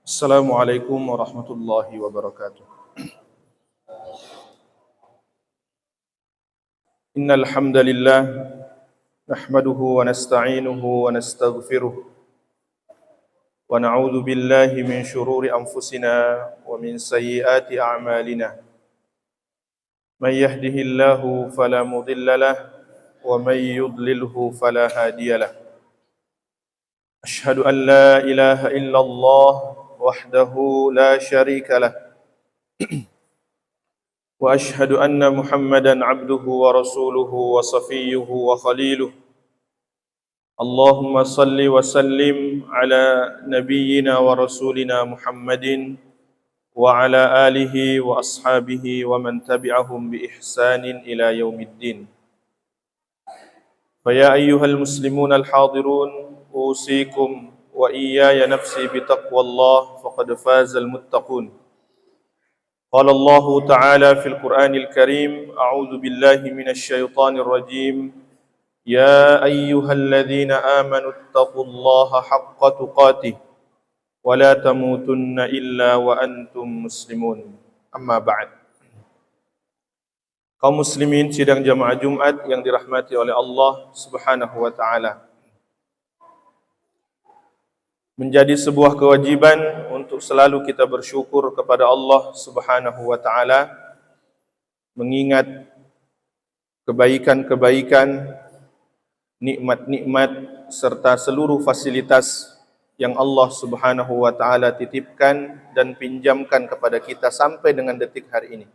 Assalamualaikum warahmatullahi wabarakatuh. Innal hamdalillah nahmaduhu wa nasta'inuhu wa nastaghfiruh wa na'udzu billahi min shururi anfusina wa min sayyiati a'malina. May yahdihillahu fala mudilla lahu wa may yudlilhu fala hadiya lahu. Ashhadu an la ilaha illallah wahdahu la syarika lahu wa ashhadu anna Muhammadan abduhu wa rasuluhu wa safiyyuhu wa khaliluhu. Allahumma salli wa sallim ala nabiyyina wa rasulina Muhammadin wa ala alihi wa ashabihi wa man tabi'ahum bi ihsanin ila yaumiddin. Fa ya ayyuhal muslimun al hadirun usikum wa iyaya nafsi bi taqwallah faqad fazal muttaqun. Qala Allah Ta'ala fil Qur'anil Karim, a'udzu billahi minasy syaithanir rajim. Ya ayyuhalladzina amanu taqullaha haqqa tuqatih wa la tamutunna illa wa antum muslimun. Amma ba'd. Kaum muslimin sidang jamaah Jumat yang dirahmati oleh Allah Subhanahu wa taala. Menjadi sebuah kewajiban untuk selalu kita bersyukur kepada Allah Subhanahu wa taala, mengingat kebaikan-kebaikan, nikmat-nikmat serta seluruh fasilitas yang Allah Subhanahu wa taala titipkan dan pinjamkan kepada kita sampai dengan detik hari ini.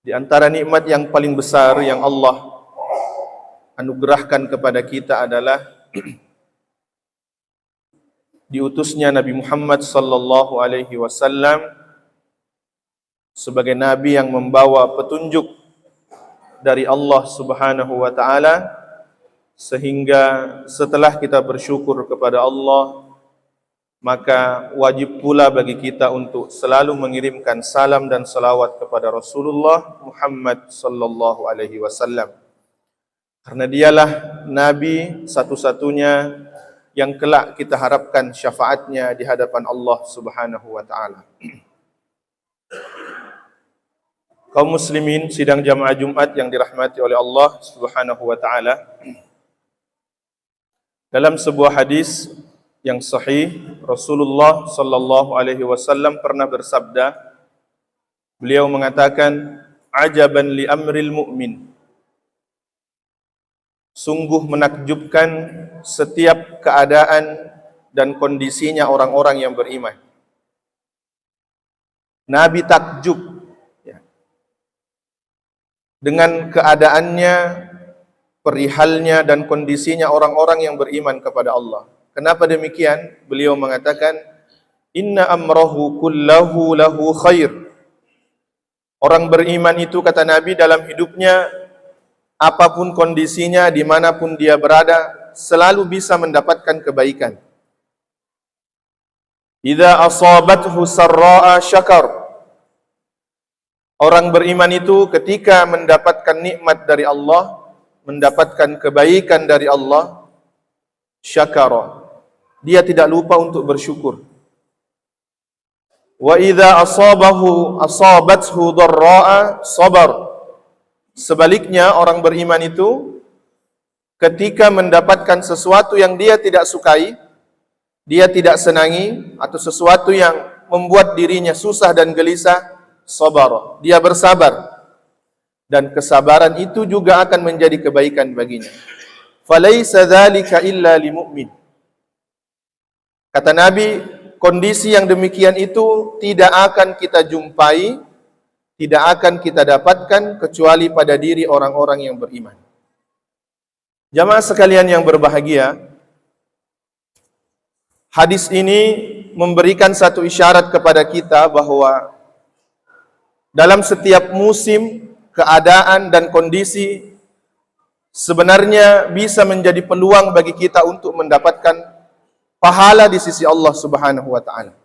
Di antara nikmat yang paling besar yang Allah anugerahkan kepada kita adalah diutusnya Nabi Muhammad sallallahu alaihi wasallam sebagai nabi yang membawa petunjuk dari Allah Subhanahu wa taala, sehingga setelah kita bersyukur kepada Allah, maka wajib pula bagi kita untuk selalu mengirimkan salam dan salawat kepada Rasulullah Muhammad sallallahu alaihi wasallam, karena dialah nabi satu-satunya yang kelak kita harapkan syafaatnya di hadapan Allah Subhanahu wa taala. Kaum muslimin sidang jamaah Jumat yang dirahmati oleh Allah Subhanahu wa taala, dalam sebuah hadis yang sahih, Rasulullah sallallahu alaihi wasallam pernah bersabda, beliau mengatakan, ajaban li amril mu'min, sungguh menakjubkan setiap keadaan dan kondisinya orang-orang yang beriman. Nabi takjub dengan keadaannya, perihalnya dan kondisinya orang-orang yang beriman kepada Allah. Kenapa demikian? Beliau mengatakan, inna amrahu kullahu lahu khair. Orang beriman itu, kata Nabi, dalam hidupnya apapun kondisinya, dimanapun dia berada, selalu bisa mendapatkan kebaikan. Idza asabathu sarra'a syakar. Orang beriman itu ketika mendapatkan nikmat dari Allah, mendapatkan kebaikan dari Allah, syakara, dia tidak lupa untuk bersyukur. Wa idza asabathu dharra'a sabar. Sebaliknya, orang beriman itu ketika mendapatkan sesuatu yang dia tidak sukai, dia tidak senangi, atau sesuatu yang membuat dirinya susah dan gelisah, sabar, dia bersabar. Dan kesabaran itu juga akan menjadi kebaikan baginya. Falaisa dzalika illa limu'min. Kata Nabi, kondisi yang demikian itu tidak akan kita jumpai, tidak akan kita dapatkan kecuali pada diri orang-orang yang beriman. Jamaah sekalian yang berbahagia, hadis ini memberikan satu isyarat kepada kita bahwa dalam setiap musim, keadaan dan kondisi sebenarnya bisa menjadi peluang bagi kita untuk mendapatkan pahala di sisi Allah Subhanahu wa taala.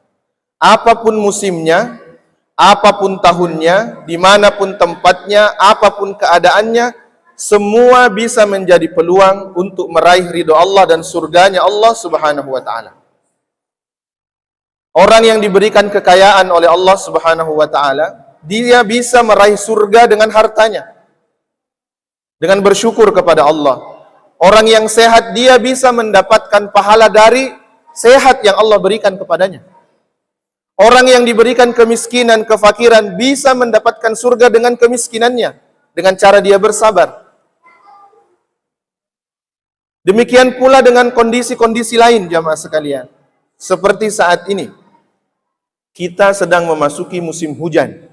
Apapun musimnya, apapun tahunnya, dimanapun tempatnya, apapun keadaannya, semua bisa menjadi peluang untuk meraih ridho Allah dan surganya Allah Subhanahu wa taala. Orang yang diberikan kekayaan oleh Allah Subhanahu wa taala, dia bisa meraih surga dengan hartanya, dengan bersyukur kepada Allah. Orang yang sehat, dia bisa mendapatkan pahala dari sehat yang Allah berikan kepadanya. Orang yang diberikan kemiskinan, kefakiran, bisa mendapatkan surga dengan kemiskinannya, dengan cara dia bersabar. Demikian pula dengan kondisi-kondisi lain, jamaah sekalian. Seperti saat ini, kita sedang memasuki musim hujan.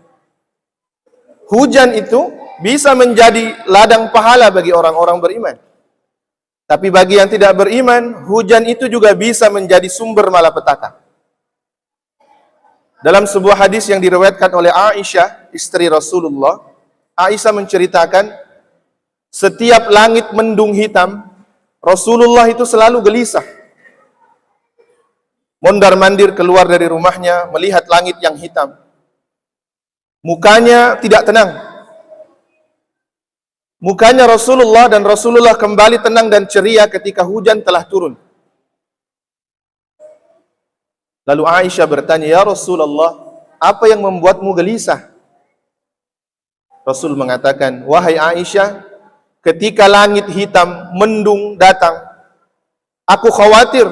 Hujan itu bisa menjadi ladang pahala bagi orang-orang beriman. Tapi bagi yang tidak beriman, hujan itu juga bisa menjadi sumber malapetaka. Dalam sebuah hadis yang diriwayatkan oleh Aisyah, istri Rasulullah, Aisyah menceritakan, setiap langit mendung hitam, Rasulullah itu selalu gelisah. Mondar-mandir keluar dari rumahnya, melihat langit yang hitam. Mukanya tidak tenang. Mukanya Rasulullah dan Rasulullah kembali tenang dan ceria ketika hujan telah turun. Lalu Aisyah bertanya, "Ya Rasulullah, apa yang membuatmu gelisah?" Rasul mengatakan, "Wahai Aisyah, ketika langit hitam mendung datang, aku khawatir.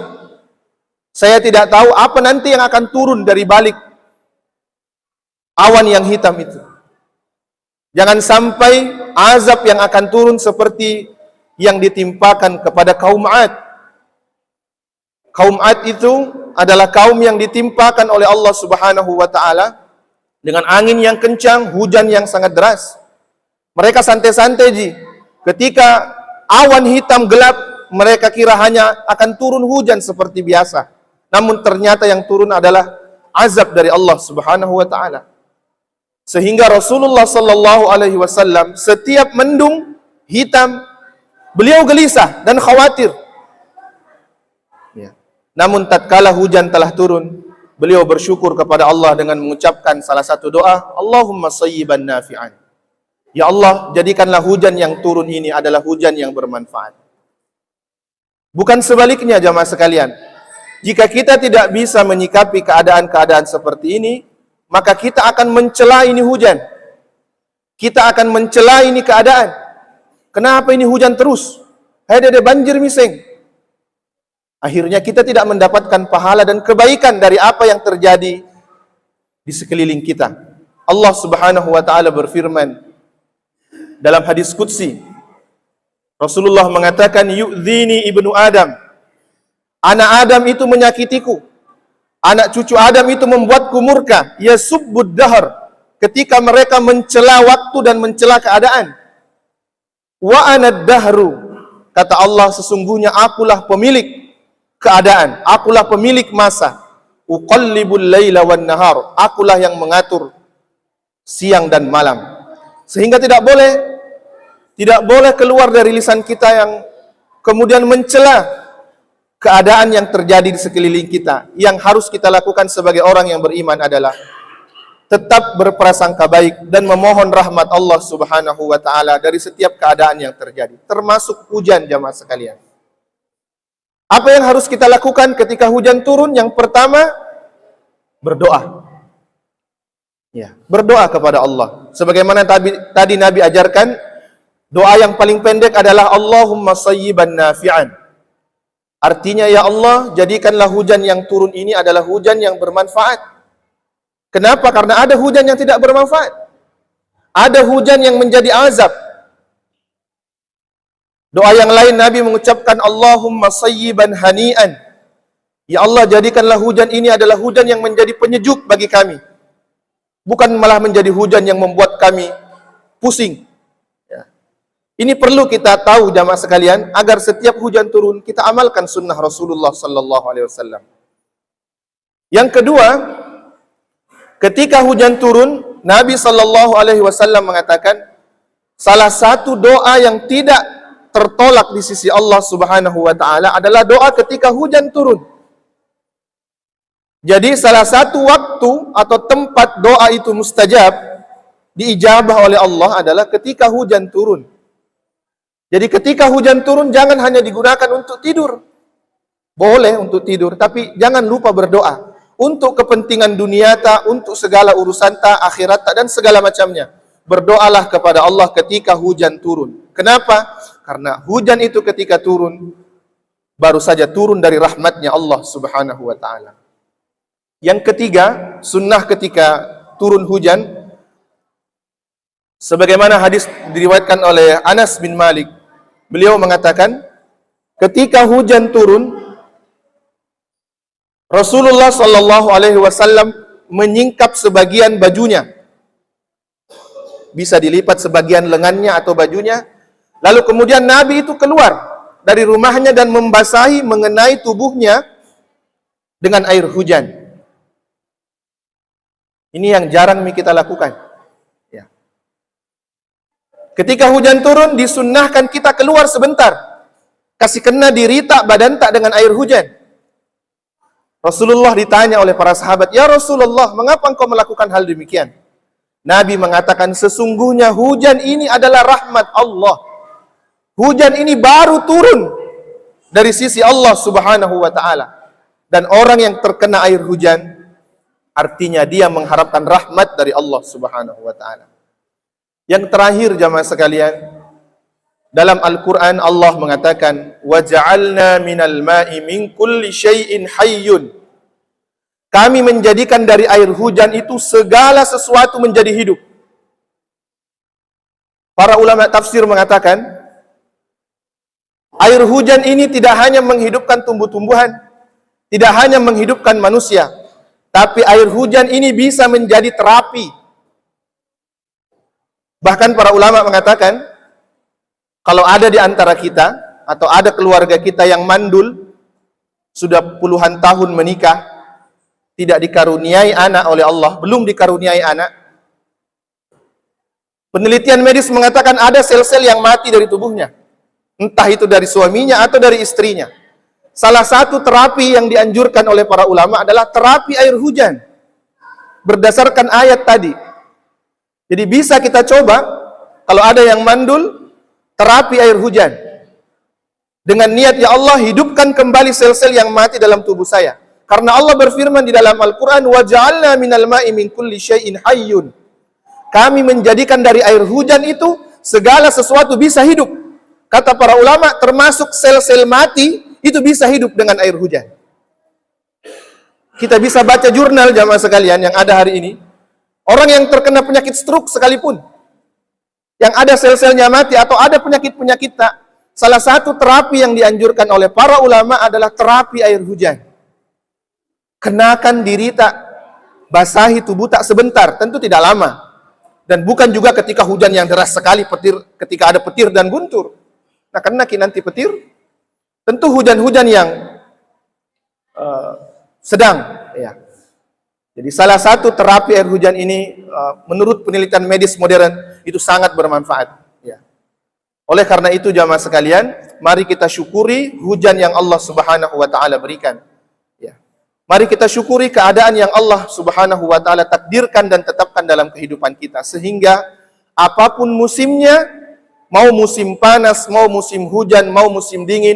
Saya tidak tahu apa nanti yang akan turun dari balik awan yang hitam itu. Jangan sampai azab yang akan turun seperti yang ditimpakan kepada kaum Ad. Kaum Ad itu adalah kaum yang ditimpakan oleh Allah Subhanahu wa taala dengan angin yang kencang, hujan yang sangat deras. Mereka santai-santai ji. Ketika awan hitam gelap, mereka kira hanya akan turun hujan seperti biasa. Namun ternyata yang turun adalah azab dari Allah Subhanahu wa taala. Sehingga Rasulullah sallallahu alaihi wasallam setiap mendung hitam, beliau gelisah dan khawatir. Ya. Namun tatkala hujan telah turun, beliau bersyukur kepada Allah dengan mengucapkan salah satu doa, Allahumma sayyiban nafi'an. Ya Allah, jadikanlah hujan yang turun ini adalah hujan yang bermanfaat. Bukan sebaliknya, jamaah sekalian. Jika kita tidak bisa menyikapi keadaan-keadaan seperti ini, maka kita akan mencela ini hujan. Kita akan mencela ini keadaan. Kenapa ini hujan terus? Ada banjir miseng. Akhirnya kita tidak mendapatkan pahala dan kebaikan dari apa yang terjadi di sekeliling kita. Allah Subhanahu wa taala berfirman dalam hadis qudsi, Rasulullah mengatakan, yu'dhini ibnu Adam. Anak Adam itu menyakitiku. Anak cucu Adam itu membuatku murka. Yasubbud dahr. Ketika mereka mencela waktu dan mencela keadaan. Wa anad dahru. Kata Allah, sesungguhnya akulah pemilik keadaan. Akulah pemilik masa. Uqallibul laila wan nahar. Akulah yang mengatur siang dan malam. Sehingga tidak boleh keluar dari lisan kita yang kemudian mencela keadaan yang terjadi di sekeliling kita. Yang harus kita lakukan sebagai orang yang beriman adalah tetap berprasangka baik dan memohon rahmat Allah Subhanahu wa taala dari setiap keadaan yang terjadi, termasuk hujan, jamaah sekalian. Apa yang harus kita lakukan ketika hujan turun? Yang pertama, berdoa. Ya, berdoa kepada Allah. Sebagaimana tadi Nabi ajarkan, doa yang paling pendek adalah Allahumma sayyiban nafi'an. Artinya, ya Allah, jadikanlah hujan yang turun ini adalah hujan yang bermanfaat. Kenapa? Karena ada hujan yang tidak bermanfaat. Ada hujan yang menjadi azab. Doa yang lain Nabi mengucapkan Allahumma sayyiban hani'an. Ya Allah, jadikanlah hujan ini adalah hujan yang menjadi penyejuk bagi kami. Bukan malah menjadi hujan yang membuat kami pusing. Ya. Ini perlu kita tahu, jamaah sekalian, agar setiap hujan turun kita amalkan sunnah Rasulullah sallallahu alaihi wasallam. Yang kedua, ketika hujan turun, Nabi sallallahu alaihi wasallam mengatakan salah satu doa yang tidak tertolak di sisi Allah Subhanahu wa taala adalah doa ketika hujan turun. Jadi salah satu waktu atau tempat doa itu mustajab, diijabah oleh Allah adalah ketika hujan turun. Jadi ketika hujan turun jangan hanya digunakan untuk tidur. Boleh untuk tidur, tapi jangan lupa berdoa. untuk kepentingan dunia ta, untuk segala urusan ta, akhirat ta, dan segala macamnya. Berdoalah kepada Allah ketika hujan turun. Kenapa? Karena hujan itu ketika turun, baru saja turun dari rahmatnya Allah subhanahu wa ta'ala. Yang ketiga, sunnah ketika turun hujan, sebagaimana hadis diriwayatkan oleh Anas bin Malik. Beliau mengatakan, ketika hujan turun, Rasulullah sallallahu alaihi wasallam menyingkap sebagian bajunya. Bisa dilipat sebagian lengannya atau bajunya. Lalu kemudian Nabi itu keluar dari rumahnya dan membasahi mengenai tubuhnya dengan air hujan. Ini yang jarang kita lakukan. Ya. Ketika hujan turun, disunnahkan kita keluar sebentar. Kasih kena diri tak, badan tak dengan air hujan. Rasulullah ditanya oleh para sahabat, "Ya Rasulullah, mengapa engkau melakukan hal demikian?" Nabi mengatakan, sesungguhnya hujan ini adalah rahmat Allah. Hujan ini baru turun dari sisi Allah subhanahu wa ta'ala. Dan orang yang terkena air hujan, artinya dia mengharapkan rahmat dari Allah subhanahu wa ta'ala. Yang terakhir jamaah sekalian, dalam Al-Quran Allah mengatakan, وَجَعَلْنَا مِنَ الْمَاءِ مِنْ كُلِّ شَيْءٍ حَيٌّ. Kami menjadikan dari air hujan itu segala sesuatu menjadi hidup. Para ulama tafsir mengatakan, air hujan ini tidak hanya menghidupkan tumbuh-tumbuhan, tidak hanya menghidupkan manusia, tapi air hujan ini bisa menjadi terapi. Bahkan para ulama mengatakan, kalau ada di antara kita, atau ada keluarga kita yang mandul, sudah puluhan tahun menikah, tidak dikaruniai anak oleh Allah, belum dikaruniai anak, penelitian medis mengatakan ada sel-sel yang mati dari tubuhnya. Entah itu dari suaminya atau dari istrinya. Salah satu terapi yang dianjurkan oleh para ulama adalah terapi air hujan. Berdasarkan ayat tadi. Jadi bisa kita coba, kalau ada yang mandul, terapi air hujan. Dengan niat, ya Allah, hidupkan kembali sel-sel yang mati dalam tubuh saya. Karena Allah berfirman di dalam Al-Quran, وَجَعَلْنَا مِنَ الْمَاءِ مِنْ كُلِّ شَيْءٍ حَيٌّ. Kami menjadikan dari air hujan itu, segala sesuatu bisa hidup. Kata para ulama, termasuk sel-sel mati, itu bisa hidup dengan air hujan. Kita bisa baca jurnal jamaah sekalian yang ada hari ini. Orang yang terkena penyakit stroke sekalipun, yang ada sel-selnya mati atau ada penyakit-penyakit tak, salah satu terapi yang dianjurkan oleh para ulama adalah terapi air hujan. Kenakan diri tak, basahi tubuh tak sebentar, tentu tidak lama. Dan bukan juga ketika hujan yang deras sekali, ketika ada petir dan guntur. Nah, kena nanti petir, tentu hujan-hujan yang sedang. Ya. Jadi salah satu terapi air hujan ini, menurut penelitian medis modern, itu sangat bermanfaat. Ya. Oleh karena itu jamaah sekalian, mari kita syukuri hujan yang Allah subhanahu wa ta'ala berikan. Mari kita syukuri keadaan yang Allah subhanahu wa ta'ala takdirkan dan tetapkan dalam kehidupan kita. Sehingga apapun musimnya, mau musim panas, mau musim hujan, mau musim dingin,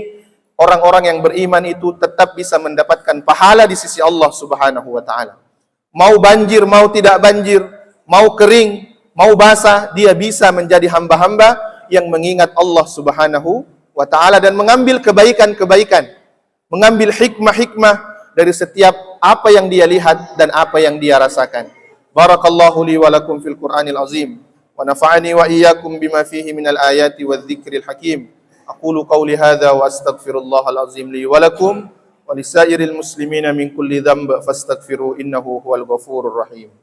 orang-orang yang beriman itu tetap bisa mendapatkan pahala di sisi Allah subhanahu wa ta'ala. Mau banjir, mau tidak banjir, mau kering, mau basah, dia bisa menjadi hamba-hamba yang mengingat Allah subhanahu wa ta'ala dan mengambil kebaikan-kebaikan, mengambil hikmah-hikmah dari setiap apa yang dia lihat dan apa yang dia rasakan. Barakallahu li wa lakum fil Qur'anil azim wa nafa'ani wa iyyakum bima fihi minal ayati wadh-dhikril hakim. Aqulu qawli hadza wa astaghfirullahal azim li wa lakum wa lisairil muslimina min kulli dhanb fastaghfiru innahu huwal ghafurur rahim.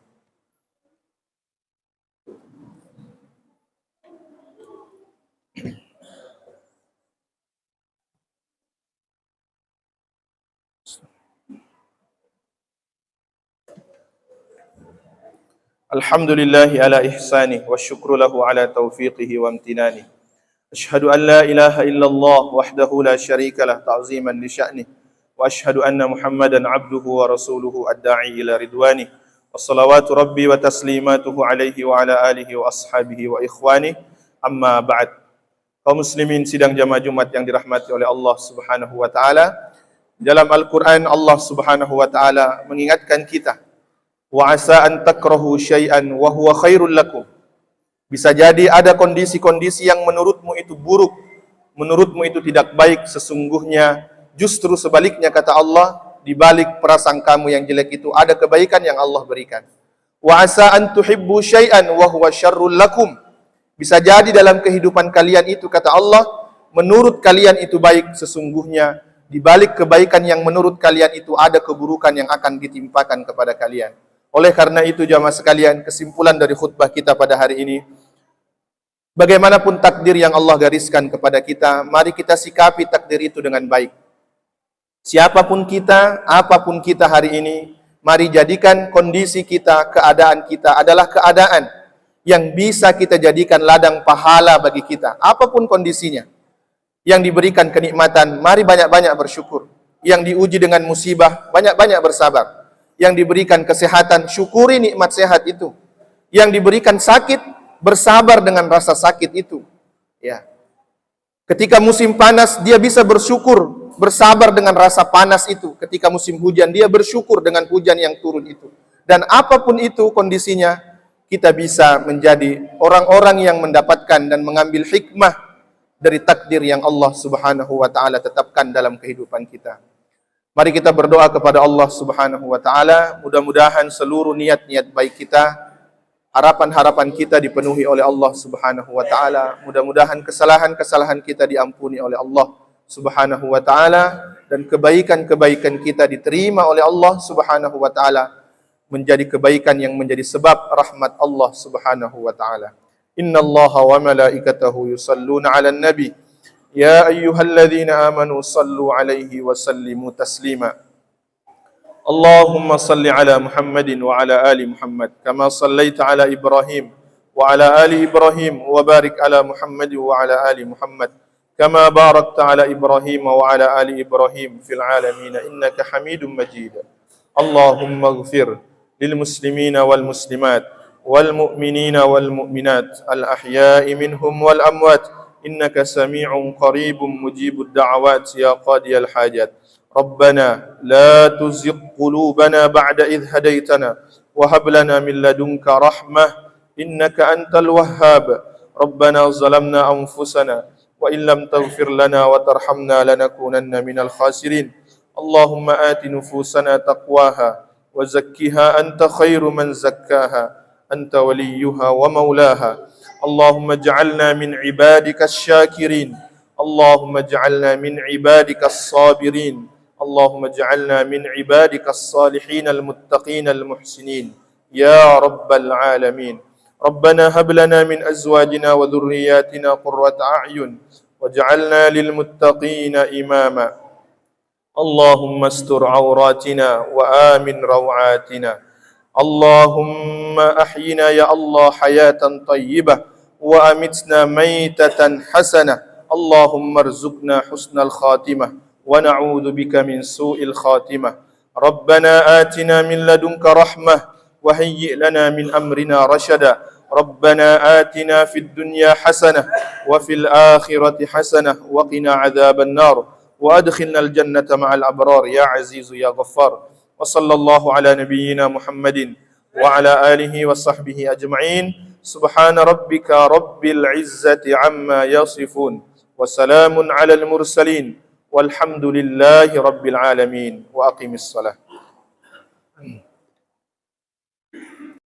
Alhamdulillahi ala ihsanih wa syukru lahu ala taufiqihi wa amtinanih. Ashhadu an la ilaha illallah wahdahu la syarika lah ta'ziman li sya'nih. Wa ashhadu anna Muhammadan abduhu wa rasuluhu ad-da'i ila ridwanih. Wa salawatu rabbi wa taslimatuhu alaihi wa ala alihi wa ashabihi wa ikhwanih. Amma ba'd. Kaum muslimin sidang jamaah Jumat yang dirahmati oleh Allah subhanahu wa ta'ala. Dalam Al-Quran Allah subhanahu wa ta'ala mengingatkan kita, wa asa an takrahu syai'an wa huwa khairul lakum. Bisa jadi ada kondisi-kondisi yang menurutmu itu buruk, menurutmu itu tidak baik, sesungguhnya justru sebaliknya kata Allah, di balik prasangkamu yang jelek itu ada kebaikan yang Allah berikan. Wa asa an tuhibbu syai'an wa huwa syarrul lakum. Bisa jadi dalam kehidupan kalian itu kata Allah, menurut kalian itu baik, sesungguhnya di balik kebaikan yang menurut kalian itu ada keburukan yang akan ditimpakan kepada kalian. Oleh karena itu jamaah sekalian, kesimpulan dari khutbah kita pada hari ini, bagaimanapun takdir yang Allah gariskan kepada kita, mari kita sikapi takdir itu dengan baik. Siapapun kita, apapun kita hari ini, mari jadikan kondisi kita, keadaan kita adalah keadaan yang bisa kita jadikan ladang pahala bagi kita, apapun kondisinya. Yang diberikan kenikmatan, mari banyak-banyak bersyukur. Yang diuji dengan musibah, banyak-banyak bersabar. Yang diberikan kesehatan, syukuri nikmat sehat itu. Yang diberikan sakit, bersabar dengan rasa sakit itu. Ya. Ketika musim panas, dia bisa bersyukur, bersabar dengan rasa panas itu. Ketika musim hujan, dia bersyukur dengan hujan yang turun itu. Dan apapun itu kondisinya, kita bisa menjadi orang-orang yang mendapatkan dan mengambil hikmah dari takdir yang Allah subhanahu wa ta'ala tetapkan dalam kehidupan kita. Mari kita berdoa kepada Allah subhanahu wa ta'ala, mudah-mudahan seluruh niat-niat baik kita, harapan-harapan kita dipenuhi oleh Allah subhanahu wa ta'ala, mudah-mudahan kesalahan-kesalahan kita diampuni oleh Allah subhanahu wa ta'ala, dan kebaikan-kebaikan kita diterima oleh Allah subhanahu wa ta'ala, menjadi kebaikan yang menjadi sebab rahmat Allah subhanahu wa ta'ala. Inna Allah wa malaikatahu yusalluna ala nabi ya ayyuhalladzina amanu sallu alaihi wa sallimu taslima. Allahumma salli ala Muhammadin wa ala ali Muhammad kama sallaita ala Ibrahim wa ala ali Ibrahim wa barik ala Muhammadin wa ala ali Muhammad kama barakta ala Ibrahim wa ala ali Ibrahim fil alamin innaka Hamidum Majid. Allahumma ighfir lil muslimina wal muslimat والمؤمنين والمؤمنات الأحياء منهم والأموات إنك سميع قريب مجيب الدعوات يا قاضي الحاجات. ربنا لا تزغ قلوبنا بعد إذ هديتنا وهب لنا من لدنك رحمة إنك أنت الوهاب. ربنا ظلمنا أنفسنا وإن لم تغفر لنا وترحمنا لنكونن من الخاسرين. اللهم آت نفوسنا تقواها وزكها أنت خير من زكاها أنت وليها ومولاها. اللهم اجعلنا من عبادك الشاكرين. اللهم اجعلنا من عبادك الصابرين. اللهم اجعلنا من عبادك الصالحين المتقين المحسنين يا رب العالمين. ربنا هب لنا من أزواجنا وذرياتنا قرة أعين واجعلنا للمتقين إماما. اللهم استر عوراتنا وآمن روعاتنا. اللهم أحينا يا الله حياة طيبة وأمتنا ميتة حسنة. اللهم ارزقنا حسن الخاتمة ونعوذ بك من سوء الخاتمة. ربنا آتنا من لدنك رحمة وهيئ لنا من أمرنا رشدا. ربنا آتنا في الدنيا حسنة وفي الآخرة حسنة وقنا عذاب النار وأدخلنا الجنة مع الأبرار يا عزيز يا غفار. وصلى الله على نبينا محمد وعلى آله وصحبه أجمعين. سبحان ربك رب العزة عما يصفون وسلام على المرسلين والحمد لله رب العالمين. وأقم الصلاة.